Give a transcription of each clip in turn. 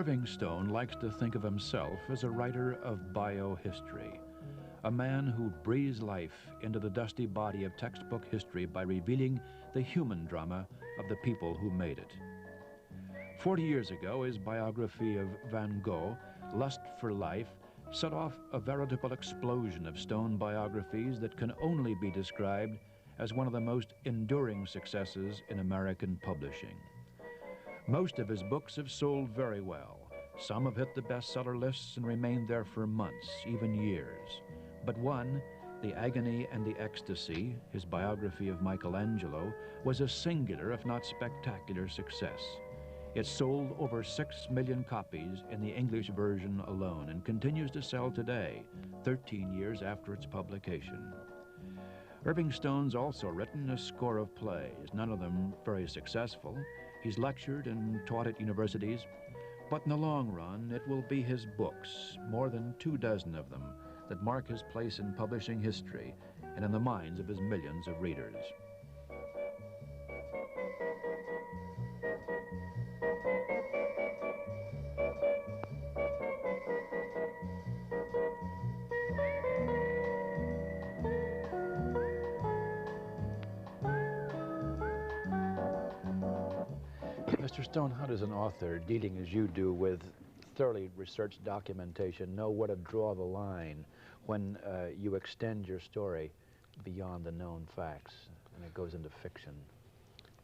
Irving Stone likes to think of himself as a writer of biohistory, a man who breathes life into the dusty body of textbook history by revealing the human drama of the people who made it. 40 years ago, his biography of Van Gogh, Lust for Life, set off a veritable explosion of Stone biographies that can only be described as one of the most enduring successes in American publishing. Most of his books have sold very well. Some have hit the bestseller lists and remained there for months, even years. But one, The Agony and the Ecstasy, his biography of Michelangelo, was a singular, if not spectacular, success. It sold over 6 million copies in the English version alone and continues to sell today, 13 years after its publication. Irving Stone's also written a score of plays, none of them very successful. He's lectured and taught at universities, but in the long run, it will be his books, more than 24 of them, that mark his place in publishing history and in the minds of his millions of readers. Mr. Stone, how does an author, dealing as you do with thoroughly researched documentation, know where to draw the line when you extend your story beyond the known facts and it goes into fiction?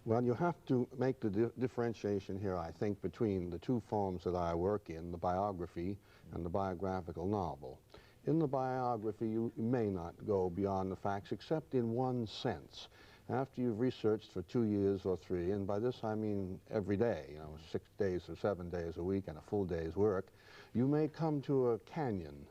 Well, you have to make the differentiation here, I think, between the two forms that I work in, the biography and the biographical novel. In the biography, you may not go beyond the facts, except in one sense. After you've researched for 2 years or 3, and by this I mean every day, 6 days or 7 days a week and a full day's work, you may come to a canyon.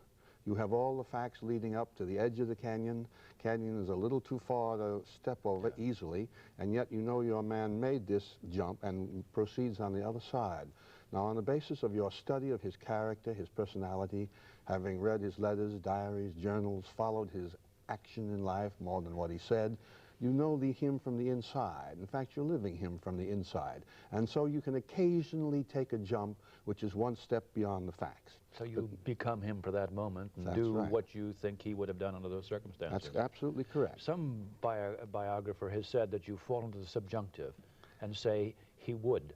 You have all the facts leading up to the edge of the canyon. Canyon is a little too far to step over easily, and yet you know your man made this jump and proceeds on the other side. Now, on the basis of your study of his character, his personality, having read his letters, diaries, journals, followed his action in life more than what he said, you know him from the inside. In fact, you're living him from the inside. And so you can occasionally take a jump, which is one step beyond the facts. So you become him for that moment and do what you think he would have done under those circumstances. That's absolutely correct. Some biographer has said that you fall into the subjunctive and say he would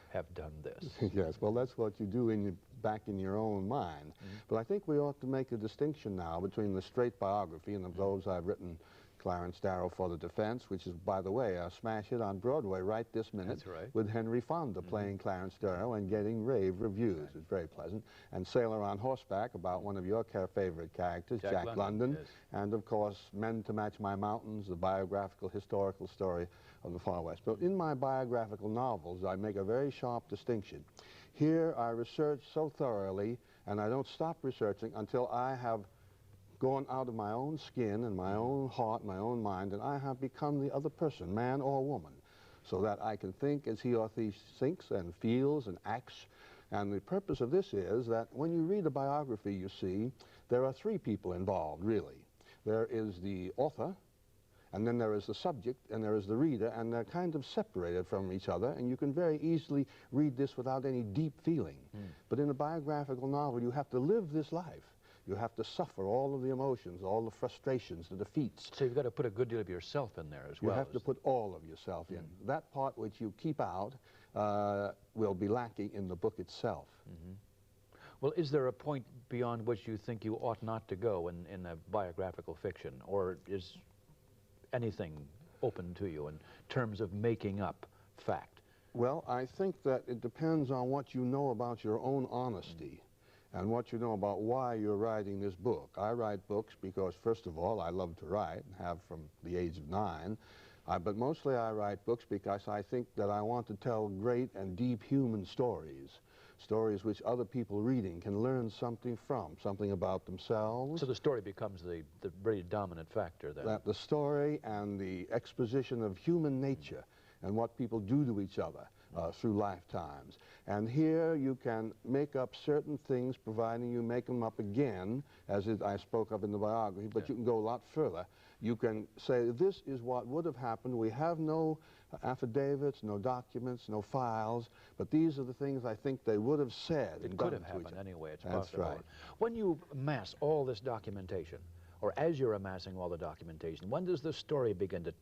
have done this. Yes, well, that's what you do back in your own mind. But I think we ought to make a distinction now between the straight biography and those I've written, Clarence Darrow for the Defense, which is, by the way, a smash hit on Broadway right this minute. That's right. With Henry Fonda playing Clarence Darrow and getting rave reviews. It's very pleasant. And Sailor on Horseback, about one of your favorite characters, Jack London. Yes. And, of course, Men to Match My Mountains, the biographical, historical story of the Far West. But in my biographical novels, I make a very sharp distinction. Here, I research so thoroughly, and I don't stop researching until I have gone out of my own skin and my own heart, my own mind, and I have become the other person, man or woman, so that I can think as he or she thinks and feels and acts. And the purpose of this is that when you read a biography, you see, there are 3 people involved, really. There is the author, and then there is the subject, and there is the reader, and they're kind of separated from each other, and you can very easily read this without any deep feeling. But in a biographical novel, you have to live this life. You have to suffer all of the emotions, all the frustrations, the defeats. So you've got to put a good deal of yourself in there as well. You have to put all of yourself in. That part which you keep out will be lacking in the book itself. Well, is there a point beyond which you think you ought not to go in a biographical fiction, or is anything open to you in terms of making up fact? Well, I think that it depends on what you know about your own honesty. And what you know about why you're writing this book. I write books because, first of all, I love to write, and have from the age of 9. But mostly I write books because I think that I want to tell great and deep human stories, stories which other people reading can learn something from, something about themselves. So the story becomes the very dominant factor then. That the story and the exposition of human nature and what people do to each other through lifetimes. And here you can make up certain things, providing you make them up again, as I spoke of in the biography, but you can go a lot further. You can say, this is what would have happened. We have no affidavits, no documents, no files, but these are the things I think they would have said. It could have happened anyway, it's That's possible. right. When you amass all this documentation, or as you're amassing all the documentation, when does the story begin to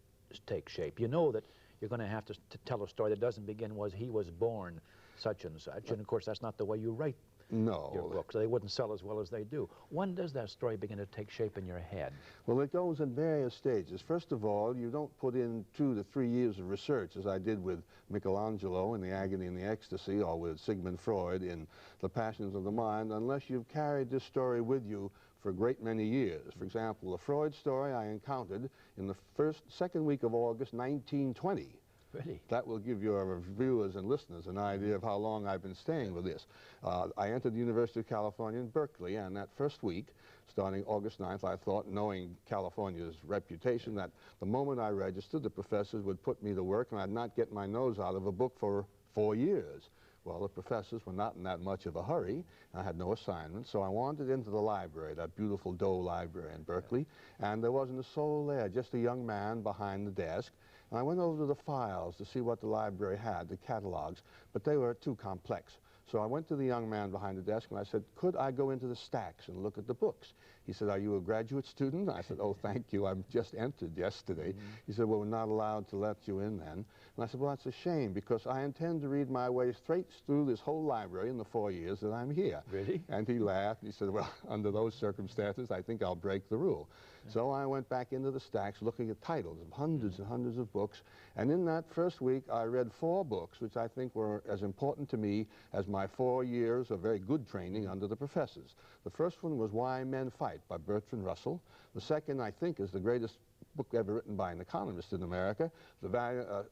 take shape? You know that you're going to have to tell a story that doesn't begin was he was born such and such, and of course that's not the way you write your books. They wouldn't sell as well as they do. When does that story begin to take shape in your head? Well, it goes in various stages. First of all, you don't put in 2 to 3 years of research, as I did with Michelangelo in The Agony and the Ecstasy, or with Sigmund Freud in The Passions of the Mind, unless you've carried this story with you for a great many years. For example, the Freud story I encountered in the second week of August 1920. Really? That will give your viewers and listeners an idea of how long I've been staying with this. I entered the University of California in Berkeley, and that first week, starting August 9th, I thought, knowing California's reputation, that the moment I registered, the professors would put me to work and I'd not get my nose out of a book for 4 years. Well, the professors were not in that much of a hurry. I had no assignments, so I wandered into the library, that beautiful Doe library in Berkeley, and there wasn't a soul there, just a young man behind the desk. And I went over to the files to see what the library had, the catalogs, but they were too complex. So I went to the young man behind the desk and I said, could I go into the stacks and look at the books? He said, are you a graduate student? I said, oh, thank you, I've just entered yesterday. He said, well, we're not allowed to let you in then. And I said, well, that's a shame, because I intend to read my way straight through this whole library in the 4 years that I'm here. Really? And he laughed. He said, well, under those circumstances, I think I'll break the rule. So I went back into the stacks looking at titles of hundreds and hundreds of books, and in that first week I read 4 books which I think were as important to me as my 4 years of very good training under the professors. The first one was Why Men Fight by Bertrand Russell. The second, I think, is the greatest book ever written by an economist in America, The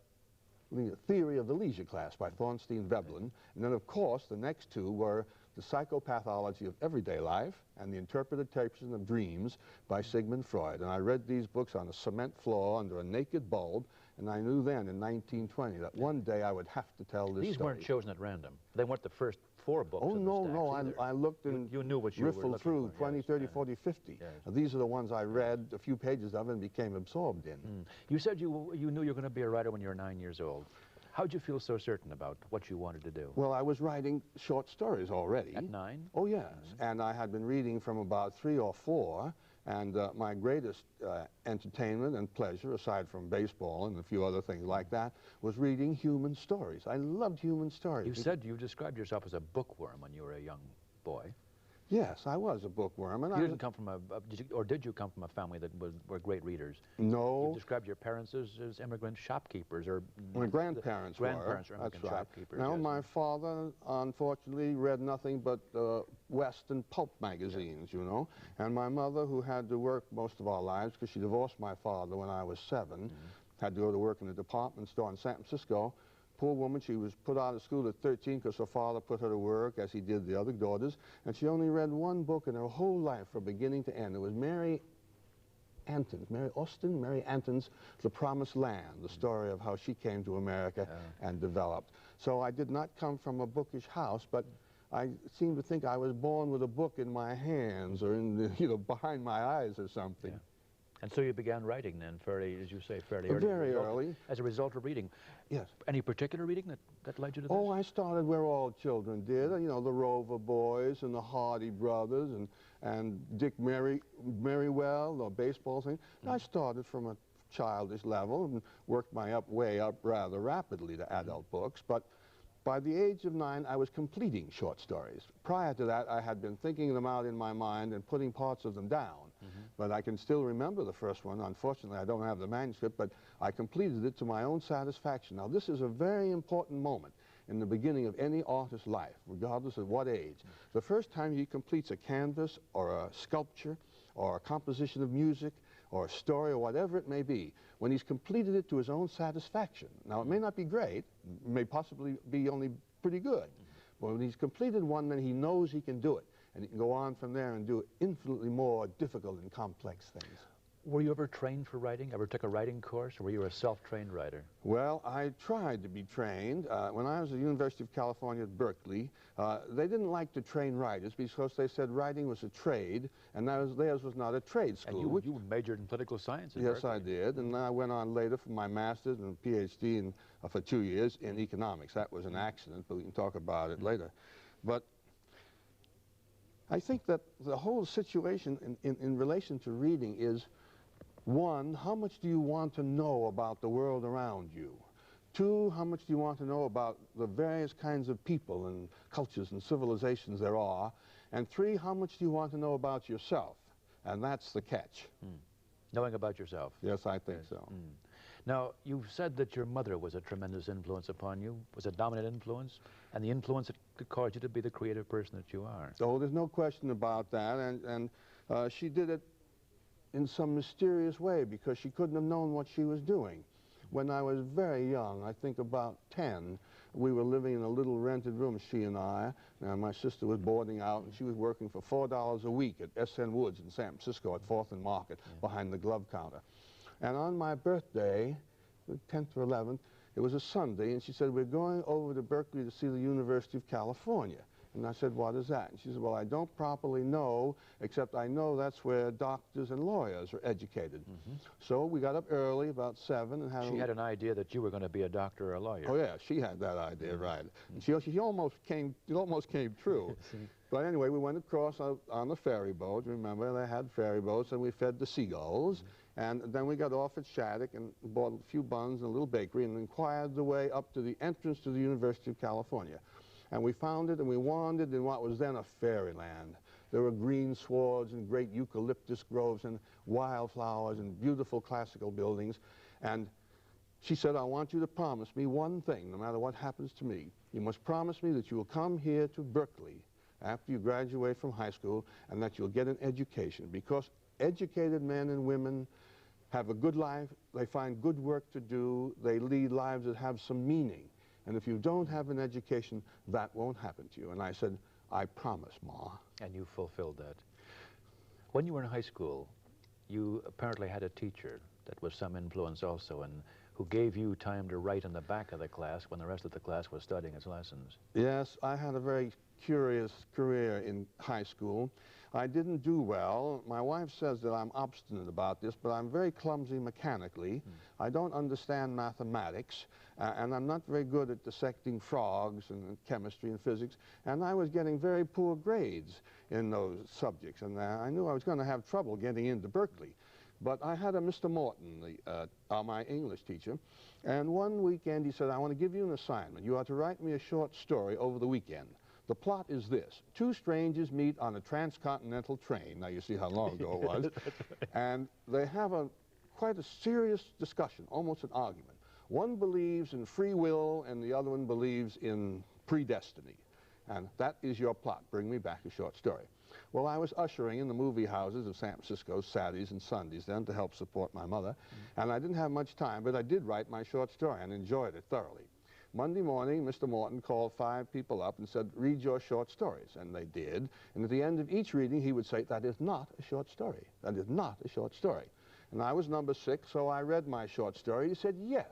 Theory of the Leisure Class by Thorstein Veblen. And then, of course, the next 2 were The Psychopathology of Everyday Life and The Interpretation of Dreams by Sigmund Freud. And I read these books on a cement floor under a naked bulb, and I knew then in 1920 that one day I would have to tell this These story. weren't chosen at random. They weren't the first 4 books. Oh, in no, the no, stacks I looked and you knew what you riffled through 20, 30, 40, 50. Yes. These are the ones I read a few pages of and became absorbed in. You said you knew you were going to be a writer when you were 9 years old. How did you feel so certain about what you wanted to do? Well, I was writing short stories already. At 9? Oh, yes. And I had been reading from about 3 or 4. And my greatest entertainment and pleasure, aside from baseball and a few other things like that, was reading human stories. I loved human stories. You said you described yourself as a bookworm when you were a young boy. Yes, I was a bookworm. And you didn't come from did you come from a family that were great readers? No. You described your parents as immigrant shopkeepers, or my grandparents were. Grandparents were immigrant shopkeepers. Now, yes. my father, unfortunately, read nothing but Western pulp magazines, you know. And my mother, who had to work most of our lives, because she divorced my father when I was 7, had to go to work in a department store in San Francisco. Poor woman, she was put out of school at 13 because her father put her to work, as he did the other daughters, and she only read 1 book in her whole life from beginning to end. It was Mary Anton's The Promised Land, the story of how she came to America and developed. So I did not come from a bookish house, but I seem to think I was born with a book in my hands or in the, you know, behind my eyes or something. Yeah. And so you began writing then, fairly, as you say, fairly early. Very early. As a result of reading. Yes. Any particular reading that led you to this? Oh, I started where all children did, you know, the Rover Boys and the Hardy Brothers and Dick Merriwell, the baseball thing. I started from a childish level and worked my way up rather rapidly to adult books, but by the age of 9, I was completing short stories. Prior to that, I had been thinking them out in my mind and putting parts of them down. But I can still remember the first one. Unfortunately, I don't have the manuscript, but I completed it to my own satisfaction. Now, this is a very important moment in the beginning of any artist's life, regardless of what age. The first time he completes a canvas or a sculpture or a composition of music or a story or whatever it may be, when he's completed it to his own satisfaction. Now, it may not be great, it may possibly be only pretty good, but when he's completed one, then he knows he can do it. And he can go on from there and do infinitely more difficult and complex things. Were you ever trained for writing? Ever took a writing course, or were you a self-trained writer? Well, I tried to be trained. When I was at the University of California at Berkeley, they didn't like to train writers because they said writing was a trade, and theirs was not a trade school. And you majored in political science at Yes, Berkeley. I did, and I went on later for my master's and PhD for 2 years in economics. That was an accident, but we can talk about it later. But I think that the whole situation in relation to reading is, one, how much do you want to know about the world around you? Two, how much do you want to know about the various kinds of people and cultures and civilizations there are? And three, how much do you want to know about yourself? And that's the catch. Knowing about yourself. Yes, I think so. Now, you've said that your mother was a tremendous influence upon you, was a dominant influence, and the influence that caused you to be the creative person that you are. Oh, there's no question about that, and she did it in some mysterious way because she couldn't have known what she was doing. When I was very young, I think about 10, we were living in a little rented room, she and I, and my sister was boarding out, and she was working for $4 a week at S.N. Woods in San Francisco at 4th and Market, behind the glove counter. And on my birthday, the 10th or 11th, it was a Sunday, and she said, we're going over to Berkeley to see the University of California. And I said, what is that? And she said, well, I don't properly know, except I know that's where doctors and lawyers are educated. So we got up early, about 7, and She had an idea that you were going to be a doctor or a lawyer. Oh, yeah, she had that idea, right. And she almost came, it almost came true. But anyway, we went across on the ferry boat. Remember, they had ferry boats, and we fed the seagulls. And then we got off at Shattuck and bought a few buns and a little bakery and inquired the way up to the entrance to the University of California. And we found it, and we wandered in what was then a fairyland. There were green swards and great eucalyptus groves and wildflowers and beautiful classical buildings. And she said, I want you to promise me one thing, no matter what happens to me. You must promise me that you will come here to Berkeley after you graduate from high school and that you'll get an education, because educated men and women have a good life, they find good work to do, they lead lives that have some meaning. And if you don't have an education, that won't happen to you. And I said, I promise, Ma. And you fulfilled that. When you were in high school, you apparently had a teacher that was some influence also, and who gave you time to write in the back of the class when the rest of the class was studying its lessons. Yes, I had a very curious career in high school. I didn't do well. My wife says that I'm obstinate about this, but I'm very clumsy mechanically. I don't understand mathematics, and I'm not very good at dissecting frogs and chemistry and physics, and I was getting very poor grades in those subjects, and I knew I was going to have trouble getting into Berkeley. But I had a Mr. Morton, my English teacher, and one weekend he said, I want to give you an assignment. You are to write me a short story over the weekend. The plot is this. 2 strangers meet on a transcontinental train. Now you see how long ago it was. And they have quite a serious discussion, almost an argument. One believes in free will and the other one believes in predestiny. And that is your plot. Bring me back a short story. Well, I was ushering in the movie houses of San Francisco Saturdays and Sundays then to help support my mother. And I didn't have much time, but I did write my short story and enjoyed it thoroughly. Monday morning, Mr. Morton called 5 people up and said, read your short stories. And they did. And at the end of each reading, he would say, that is not a short story. That is not a short story. And I was number 6, so I read my short story. He said, yes,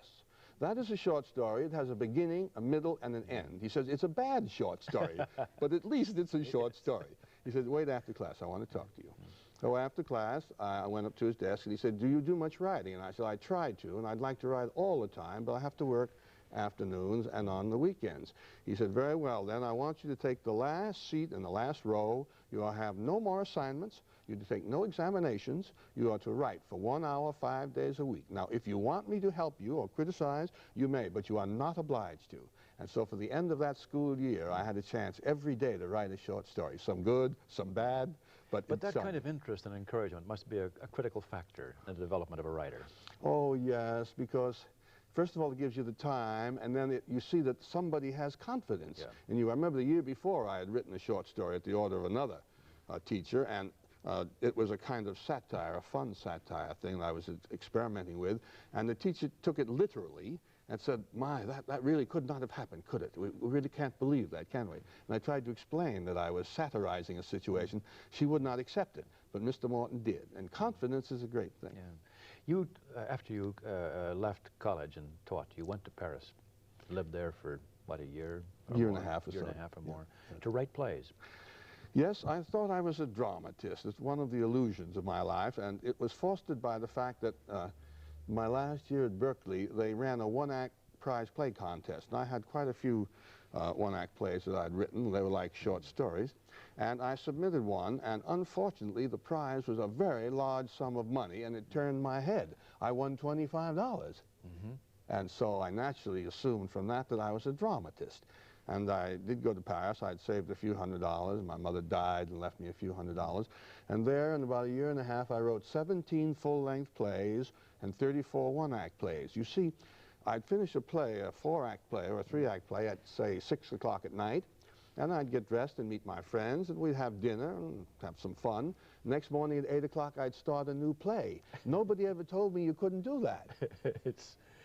that is a short story. It has a beginning, a middle, and an end. He says, it's a bad short story, but at least it's a short story. He said, wait after class. I want to talk to you. So after class, I went up to his desk, and he said, do you do much writing? And I said, I try to, and I'd like to write all the time, but I have to work afternoons and on the weekends. He said, very well, then I want you to take the last seat in the last row. You will have no more assignments. You take no examinations. You are to write for 1 hour, 5 days a week. Now, if you want me to help you or criticize, you may, but you are not obliged to. And so for the end of that school year, I had a chance every day to write a short story, some good, some bad. But that kind of interest and encouragement must be a critical factor in the development of a writer. Oh, yes, because first of all, it gives you the time, and then you see that somebody has confidence in you. I remember the year before I had written a short story at the order of another teacher, and it was a kind of satire, a fun satire thing that I was experimenting with, and the teacher took it literally, and said, my, that really could not have happened, could it? We really can't believe that, can we? And I tried to explain that I was satirizing a situation. She would not accept it, but Mr. Morton did. And confidence is a great thing. Yeah. You, after you left college and taught, you went to Paris, lived there for, what, a year? Year and a half or so. Year and a half or more, to write plays. Yes, I thought I was a dramatist. It's one of the illusions of my life, and it was fostered by the fact that my last year at Berkeley, they ran a one-act prize play contest, and I had quite a few one-act plays that I'd written. They were like short stories, and I submitted one, and unfortunately the prize was a very large sum of money, and it turned my head. I won $25. And so I naturally assumed from that I was a dramatist. And I did go to Paris. I'd saved a few $100s. My mother died and left me a few $100s. And there, in about a year and a half, I wrote 17 full-length plays and 34 one-act plays. You see, I'd finish a play, a 4-act play or a 3-act play at, say, 6 o'clock at night, and I'd get dressed and meet my friends, and we'd have dinner and have some fun. Next morning at 8 o'clock, I'd start a new play. Nobody ever told me you couldn't do that.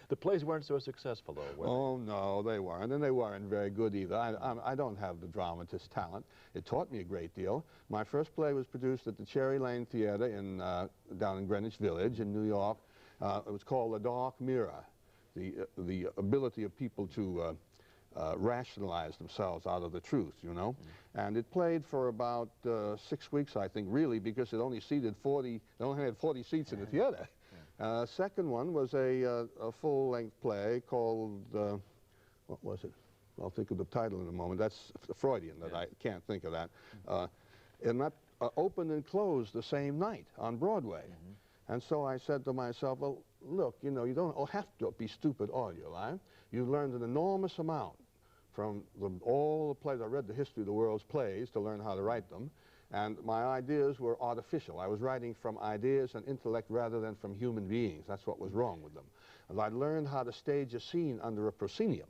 The plays weren't so successful, though, were they? Oh, no, they weren't, and they weren't very good either. I don't have the dramatist talent. It taught me a great deal. My first play was produced at the Cherry Lane Theater down in Greenwich Village in New York. It was called The Dark Mirror, the ability of people to rationalize themselves out of the truth, you know. And it played for about 6 weeks, I think, really, because it only seated 40, it only had 40 seats in the theater. Second one was a full-length play called, what was it? I'll think of the title in a moment. That's Freudian, that I can't think of that. And that opened and closed the same night on Broadway. And so I said to myself, well, look, you know, you don't have to be stupid all your life. You learned an enormous amount from all the plays. I read the history of the world's plays to learn how to write them. And my ideas were artificial. I was writing from ideas and intellect rather than from human beings. That's what was wrong with them. And I learned how to stage a scene under a proscenium,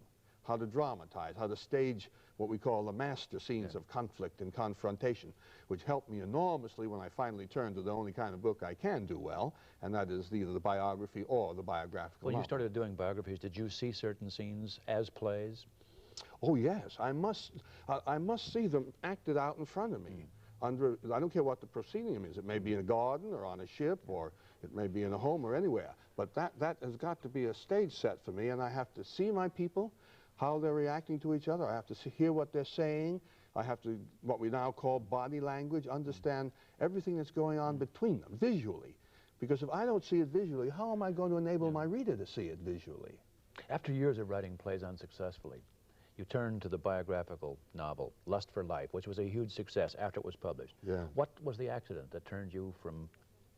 how to dramatize, how to stage what we call the master scenes of conflict and confrontation, which helped me enormously when I finally turned to the only kind of book I can do well, and that is either the biography or the biographical When novel. you started doing biographies, did you see certain scenes as plays? Oh, yes. I must see them acted out in front of me. I don't care what the proscenium is. It may be in a garden or on a ship, or it may be in a home or anywhere. But that has got to be a stage set for me, and I have to see my people, how they're reacting to each other. I have to hear what they're saying. I have to, what we now call body language, understand everything that's going on between them, visually. Because if I don't see it visually, how am I going to enable my reader to see it visually? After years of writing plays unsuccessfully, you turned to the biographical novel, Lust for Life, which was a huge success after it was published. Yeah. What was the accident that turned you from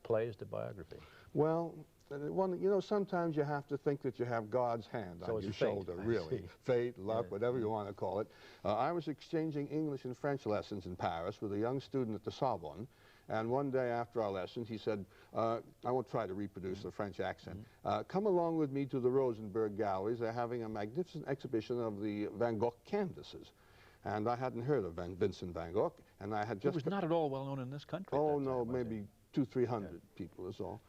plays to biography? Well, you know, sometimes you have to think that you have God's hand on your shoulder, really. Fate, luck, whatever you want to call it. I was exchanging English and French lessons in Paris with a young student at the Sorbonne. And one day after our lessons, he said, I won't try to reproduce the French accent. Come along with me to the Rosenberg Galleries. They're having a magnificent exhibition of the Van Gogh canvases. And I hadn't heard of Vincent van Gogh. And I had just... He was not at all well known in this country. Oh, no, maybe 200-300 people is all.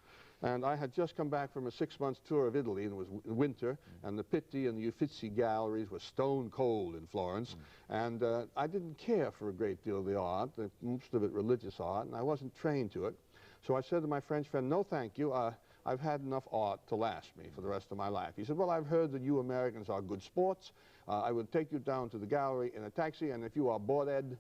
And I had just come back from a 6-month tour of Italy, and it was winter, and the Pitti and the Uffizi galleries were stone cold in Florence. And I didn't care for a great deal of the art, most of it religious art, and I wasn't trained to it. So I said to my French friend, no, thank you. I've had enough art to last me for the rest of my life. He said, well, I've heard that you Americans are good sports. I would take you down to the gallery in a taxi, and if you are bored,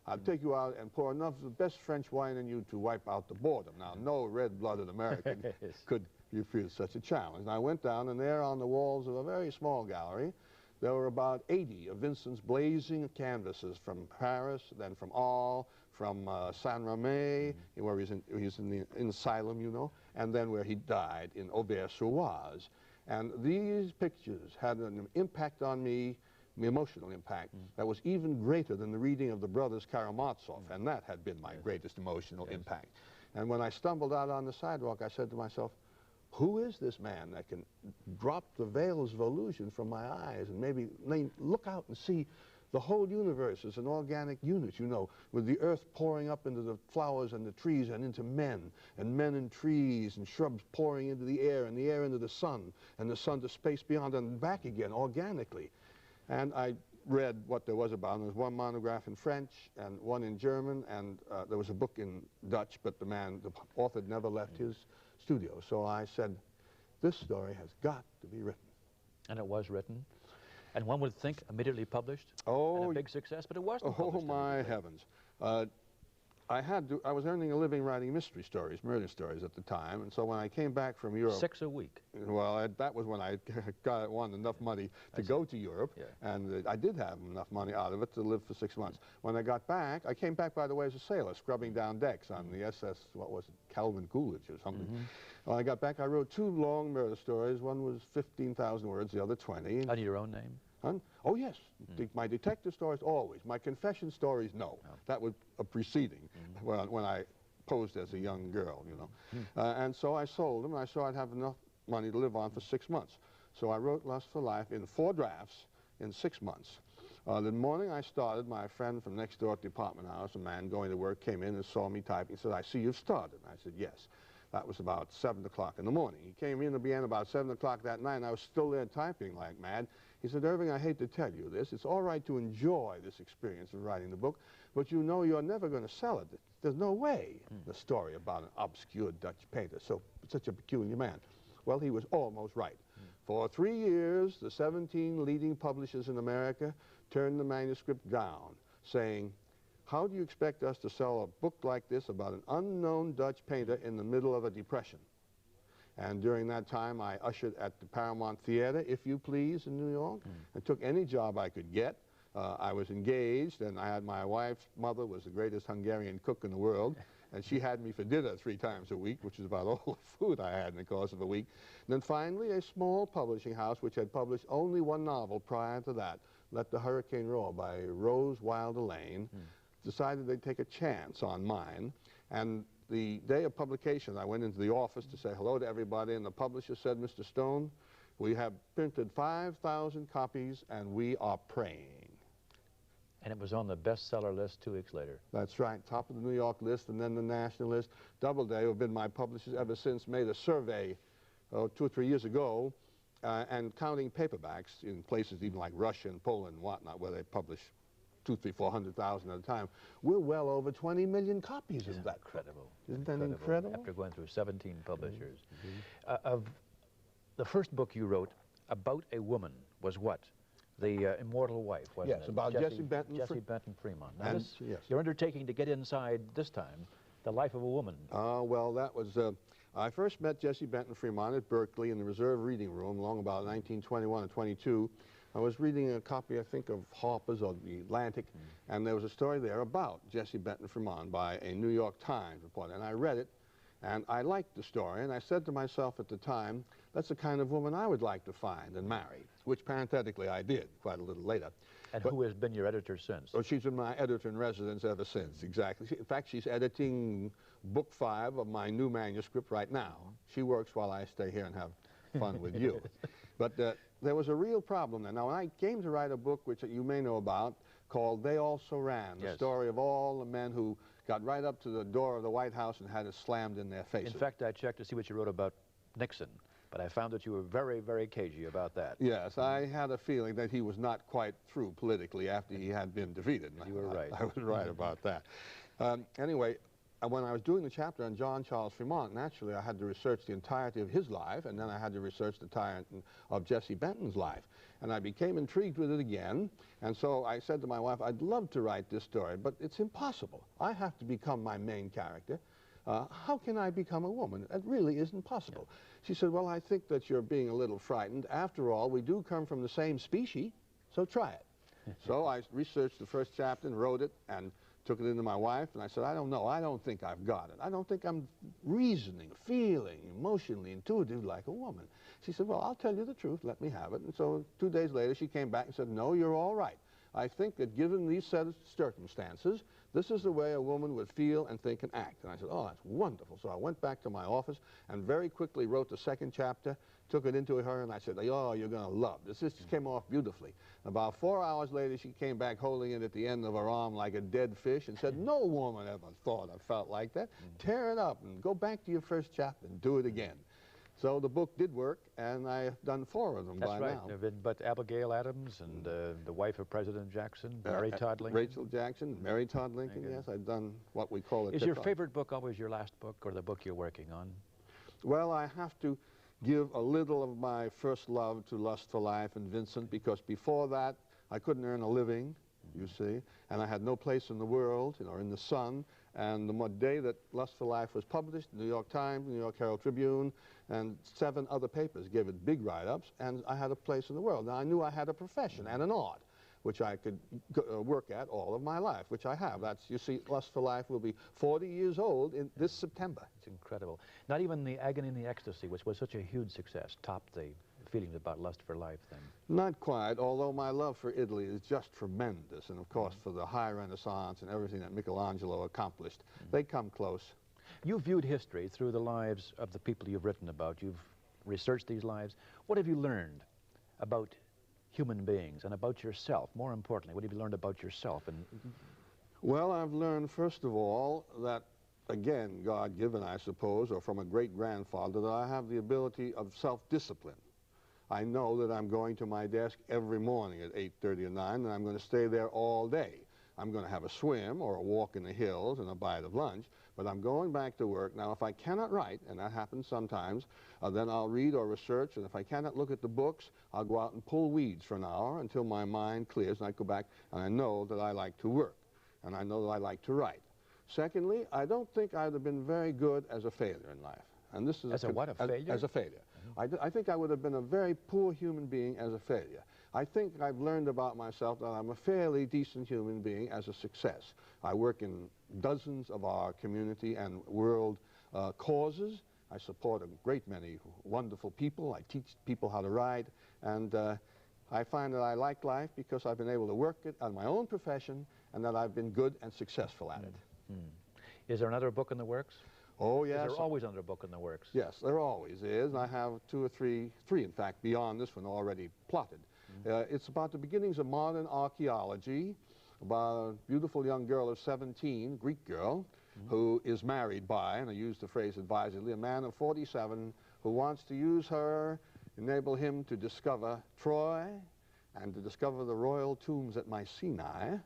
I'd take you out and pour enough of the best French wine in you to wipe out the boredom. Now, no red-blooded American could refuse such a challenge. And I went down, and there on the walls of a very small gallery, there were about 80 of Vincent's blazing canvases from Paris, then from Arles, from Saint-Remy, where he's in the asylum, you know, and then where he died in Aubert-sur-Oise. And these pictures had an impact on me, the emotional impact, that was even greater than the reading of the Brothers Karamazov, and that had been my greatest emotional impact. And when I stumbled out on the sidewalk, I said to myself, who is this man that can drop the veils of illusion from my eyes and maybe look out and see The whole universe is an organic unit, you know, with the earth pouring up into the flowers and the trees and into men and trees and shrubs pouring into the air and the air into the sun and the sun to space beyond and back again organically. And I read what there was about it. There was one monograph in French and one in German, and there was a book in Dutch, but the author had never left his studio. So I said, this story has got to be written. And it was written? And one would think immediately published, oh, and a big success, but it wasn't published. Oh, my heavens. I was earning a living writing mystery stories, murder stories at the time, and so when I came back from Europe... 6 a week? Well, that was when I won enough money to go to Europe, and I did have enough money out of it to live for 6 months. When I got back, I came back, by the way, as a sailor, scrubbing down decks on the SS, what was it, Calvin Coolidge or something. When I got back, I wrote 2 long murder stories. One was 15,000 words, the other 20. Under your own name? Oh, yes. My detective stories, always. My confession stories, no. That was a preceding when I posed as a young girl, you know. And so I sold them, and I saw I'd have enough money to live on for 6 months. So I wrote Lust for Life in 4 drafts in 6 months. The morning I started, my friend from next door at the apartment house, a man going to work, came in and saw me typing. He said, I see you've started. I said, yes. That was about 7 o'clock in the morning. He came in again about 7 o'clock that night, and I was still there typing like mad. He said, Irving, I hate to tell you this. It's all right to enjoy this experience of writing the book, but you know you're never going to sell it. There's no way the story about an obscure Dutch painter, such a peculiar man. Well, he was almost right. For 3 years, the 17 leading publishers in America turned the manuscript down, saying, how do you expect us to sell a book like this about an unknown Dutch painter in the middle of a depression? And during that time, I ushered at the Paramount Theater, if you please, in New York. I took any job I could get. I was engaged, and I had my wife's mother was the greatest Hungarian cook in the world, and she had me for dinner 3 times a week, which is about all the food I had in the course of a week. And then finally, a small publishing house, which had published only 1 novel prior to that, Let the Hurricane Roar by Rose Wilder Lane, decided they'd take a chance on mine. And the day of publication, I went into the office to say hello to everybody, and the publisher said, Mr. Stone, we have printed 5,000 copies, and we are praying. And it was on the bestseller list 2 weeks later. That's right, top of the New York list, and then the national list. Doubleday, who have been my publishers ever since, made a survey 2 or 3 years ago, and counting paperbacks in places even like Russia and Poland and whatnot, where they publish 200,000, 300,000, 400,000 at a time. We're well over 20 million copies of that. Incredible. Isn't that incredible? After going through 17 publishers. Of the first book you wrote about a woman was what? The Immortal Wife, wasn't it? Yes, about Jessie Benton. Jessie Benton Fremont. Now you're undertaking to get inside, this time, the life of a woman. Well, that was... I first met Jessie Benton Fremont at Berkeley in the Reserve Reading Room, along about 1921 or 22. I was reading a copy, I think, of Harper's or the Atlantic, and there was a story there about Jessie Benton Fremont by a New York Times reporter, and I read it, and I liked the story, and I said to myself at the time, that's the kind of woman I would like to find and marry, which parenthetically I did quite a little later. And who has been your editor since? Oh, she's been my editor-in-residence ever since, exactly. In fact, she's editing book 5 of my new manuscript right now. She works while I stay here and have fun with you. But there was a real problem there. Now, when I came to write a book, which you may know about, called They Also Ran, the story of all the men who got right up to the door of the White House and had it slammed in their faces. In fact, I checked to see what you wrote about Nixon, but I found that you were very, very cagey about that. Yes, I had a feeling that he was not quite through politically after he had been defeated. You were right. I was right about that. Anyway, when I was doing the chapter on John Charles Fremont, naturally I had to research the entirety of his life, and then I had to research the entirety of Jessie Benton's life. And I became intrigued with it again, and so I said to my wife, I'd love to write this story, but it's impossible. I have to become my main character. How can I become a woman? It really isn't possible. She said, well, I think that you're being a little frightened. After all, we do come from the same species, so try it. So I researched the first chapter and wrote it, and took it into my wife, and I said, I don't know. I don't think I've got it. I don't think I'm reasoning, feeling, emotionally intuitive like a woman. She said, well, I'll tell you the truth. Let me have it. And so 2 days later, she came back and said, no, you're all right. I think that given these set of circumstances, This is the way a woman would feel and think and act. And I said, oh, that's wonderful. So I went back to my office and very quickly wrote the second chapter, took it into her, and I said, oh, you're going to love this. This just came off beautifully. About 4 hours later, she came back holding it at the end of her arm like a dead fish and said, no woman ever thought I felt like that. Tear it up and go back to your first chapter and do it again. So the book did work, and I've done 4 of them by now. That's right. But Abigail Adams and the wife of President Jackson, Mary Todd Lincoln. Rachel Jackson, Mary Todd Lincoln, yes. I've done what we call it. Is your favorite book always your last book or the book you're working on? Well, I have to give a little of my first love to Lust for Life and Vincent, because before that, I couldn't earn a living, you see, and I had no place in the world, or in the sun. And the day that Lust for Life was published, the New York Times, the New York Herald Tribune, and 7 other papers gave it big write-ups, and I had a place in the world. Now, I knew I had a profession and an art, which I could work at all of my life, which I have. That's, you see, Lust for Life will be 40 years old in this September. It's incredible. Not even the Agony and the Ecstasy, which was such a huge success, topped the feelings about Lust for Life then. Not quite, although my love for Italy is just tremendous, and of course for the high Renaissance and everything that Michelangelo accomplished, they come close. You've viewed history through the lives of the people you've written about. You've researched these lives. What have you learned about human beings and about yourself? More importantly, what have you learned about yourself? Well, I've learned, first of all, that, again, God-given, I suppose, or from a great-grandfather, that I have the ability of self-discipline. I know that I'm going to my desk every morning at 8:30 or 9, and I'm going to stay there all day. I'm going to have a swim or a walk in the hills and a bite of lunch, but I'm going back to work. Now, if I cannot write, and that happens sometimes, then I'll read or research, and if I cannot look at the books, I'll go out and pull weeds for an hour until my mind clears, and I go back, and I know that I like to work, and I know that I like to write. Secondly, I don't think I'd have been very good as a failure in life. And this is as a what, a failure? As a failure. I think I would have been a very poor human being as a failure. I think I've learned about myself that I'm a fairly decent human being as a success. I work in dozens of our community and world causes. I support a great many wonderful people. I teach people how to ride. And I find that I like life because I've been able to work it on my own profession, and that I've been good and successful at it. Is there another book in the works? Oh, yes. Is there always another book in the works? Yes, there always is. And I have 2 or 3, in fact, beyond this one already plotted. It's about the beginnings of modern archaeology, about a beautiful young girl of 17, Greek girl, who is married by, and I use the phrase advisedly, a man of 47 who wants to use her, enable him to discover Troy and to discover the royal tombs at Mycenae.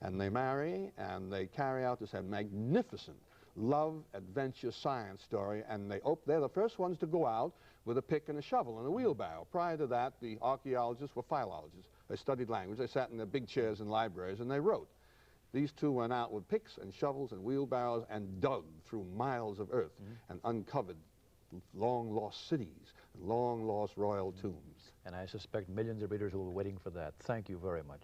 And they marry, and they carry out this magnificent love, adventure, science story, and they're the first ones to go out with a pick and a shovel and a wheelbarrow. Prior to that, the archaeologists were philologists. They studied language. They sat in their big chairs in libraries, and they wrote. These two went out with picks and shovels and wheelbarrows and dug through miles of earth and uncovered long-lost cities and long-lost royal tombs. And I suspect millions of readers will be waiting for that. Thank you very much.